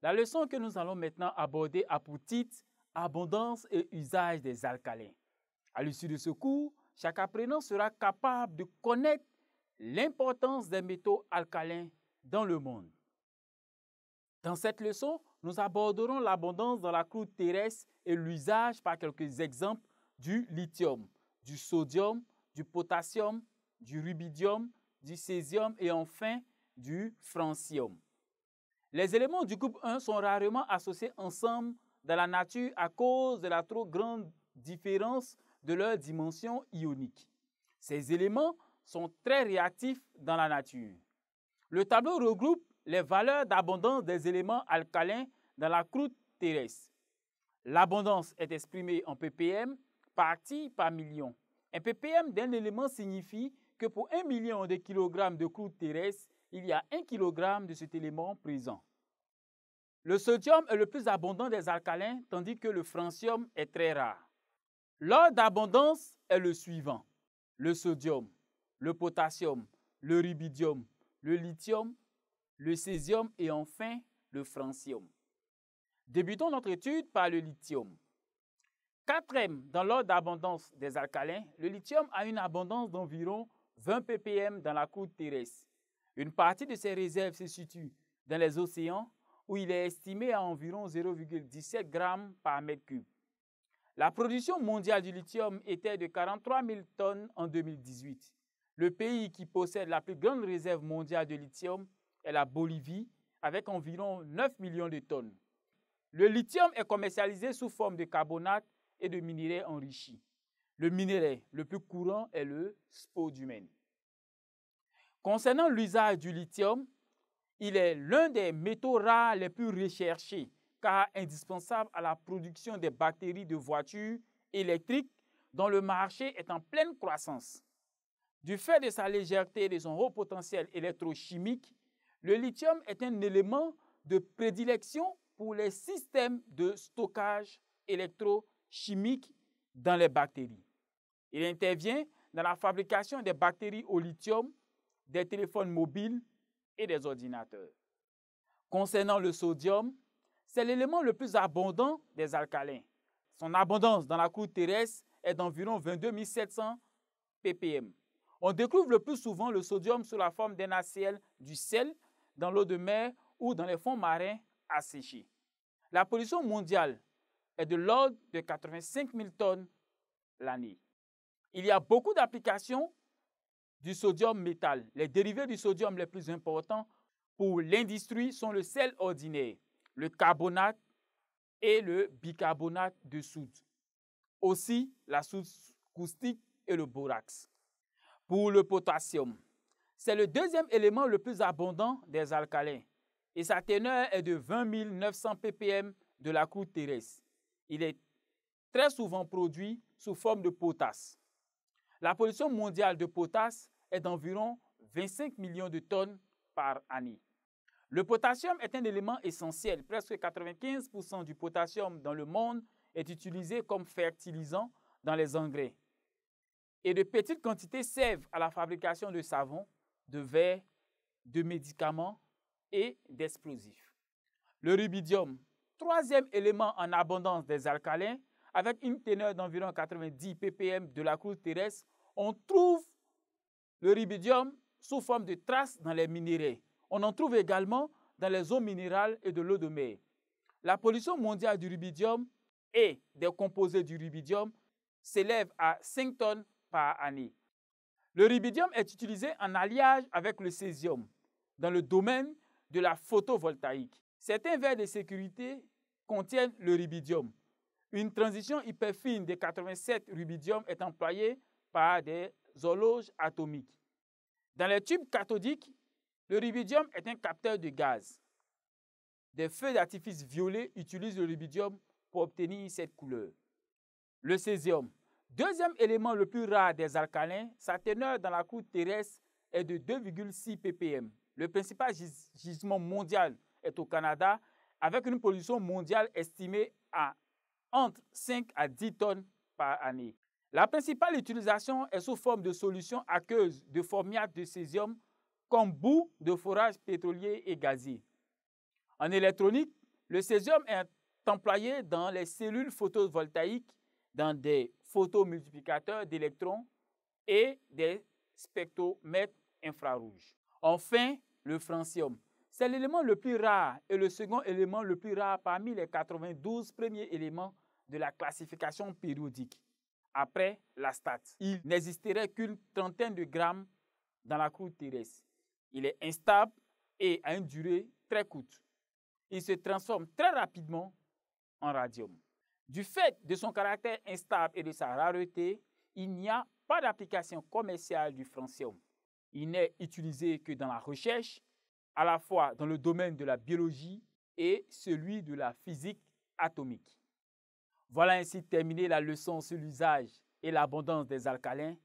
La leçon que nous allons maintenant aborder a pour titre « Abondance et usage des alcalins ». À l'issue de ce cours, chaque apprenant sera capable de connaître l'importance des métaux alcalins dans le monde. Dans cette leçon, nous aborderons l'abondance dans la croûte terrestre et l'usage par quelques exemples du lithium, du sodium, du potassium, du rubidium, du césium et enfin du francium. Les éléments du groupe 1 sont rarement associés ensemble dans la nature à cause de la trop grande différence de leur dimension ionique. Ces éléments sont très réactifs dans la nature. Le tableau regroupe les valeurs d'abondance des éléments alcalins dans la croûte terrestre. L'abondance est exprimée en ppm, partie par million. Un ppm d'un élément signifie que pour 1 million de kilogrammes de croûte terrestre, il y a 1 kg de cet élément présent. Le sodium est le plus abondant des alcalins, tandis que le francium est très rare. L'ordre d'abondance est le suivant: le sodium, le potassium, le rubidium, le lithium, le césium et enfin le francium. Débutons notre étude par le lithium. Quatrième dans l'ordre d'abondance des alcalins, le lithium a une abondance d'environ 20 ppm dans la croûte terrestre. Une partie de ses réserves se situe dans les océans où il est estimé à environ 0,17 g par mètre cube. La production mondiale du lithium était de 43 000 tonnes en 2018. Le pays qui possède la plus grande réserve mondiale de lithium est la Bolivie, avec environ 9 millions de tonnes. Le lithium est commercialisé sous forme de carbonate et de minerais enrichis. Le minerai le plus courant est le spodumène. Concernant l'usage du lithium, il est l'un des métaux rares les plus recherchés, car indispensable à la production des batteries de voitures électriques dont le marché est en pleine croissance. Du fait de sa légèreté et de son haut potentiel électrochimique, le lithium est un élément de prédilection pour les systèmes de stockage électrochimique dans les batteries. Il intervient dans la fabrication des batteries au lithium, des téléphones mobiles et des ordinateurs. Concernant le sodium, c'est l'élément le plus abondant des alcalins. Son abondance dans la croûte terrestre est d'environ 22 700 ppm. On découvre le plus souvent le sodium sous la forme d'un NaCl, du sel, dans l'eau de mer ou dans les fonds marins asséchés. La pollution mondiale est de l'ordre de 85 000 tonnes l'année. Il y a beaucoup d'applications du sodium métal. Les dérivés du sodium les plus importants pour l'industrie sont le sel ordinaire, le carbonate et le bicarbonate de soude. Aussi la soude caustique et le borax. Pour le potassium, c'est le deuxième élément le plus abondant des alcalins et sa teneur est de 20 900 ppm de la croûte terrestre. Il est très souvent produit sous forme de potasse. La production mondiale de potasse est d'environ 25 millions de tonnes par année. Le potassium est un élément essentiel. Presque 95% du potassium dans le monde est utilisé comme fertilisant dans les engrais. Et de petites quantités servent à la fabrication de savon, de verre, de médicaments et d'explosifs. Le rubidium, troisième élément en abondance des alcalins, avec une teneur d'environ 90 ppm de la croûte terrestre, on trouve le rubidium sous forme de traces dans les minéraux. On en trouve également dans les eaux minérales et de l'eau de mer. La pollution mondiale du rubidium et des composés du rubidium s'élève à 5 tonnes par année. Le rubidium est utilisé en alliage avec le césium dans le domaine de la photovoltaïque. Certains verres de sécurité contiennent le rubidium. Une transition hyperfine de 87 rubidium est employée par des horloges atomiques. Dans les tubes cathodiques, le rubidium est un capteur de gaz. Des feux d'artifice violets utilisent le rubidium pour obtenir cette couleur. Le césium, deuxième élément le plus rare des alcalins, sa teneur dans la croûte terrestre est de 2,6 ppm. Le principal gisement mondial est au Canada, avec une pollution mondiale estimée à entre 5 à 10 tonnes par année. La principale utilisation est sous forme de solution aqueuse de formiate de césium comme boue de forage pétrolier et gazier. En électronique, Le césium est employé dans les cellules photovoltaïques, dans des photomultiplicateurs d'électrons et des spectromètres infrarouges. Enfin, le francium. C'est l'élément le plus rare et le second élément le plus rare parmi les 92 premiers éléments de la classification périodique. Après la state, il n'existerait qu'une trentaine de grammes dans la croûte terrestre. Il est instable et a une durée très courte. Il se transforme très rapidement en radium. Du fait de son caractère instable et de sa rareté, il n'y a pas d'application commerciale du francium. Il n'est utilisé que dans la recherche, à la fois dans le domaine de la biologie et celui de la physique atomique. Voilà ainsi terminée la leçon sur l'usage et l'abondance des alcalins.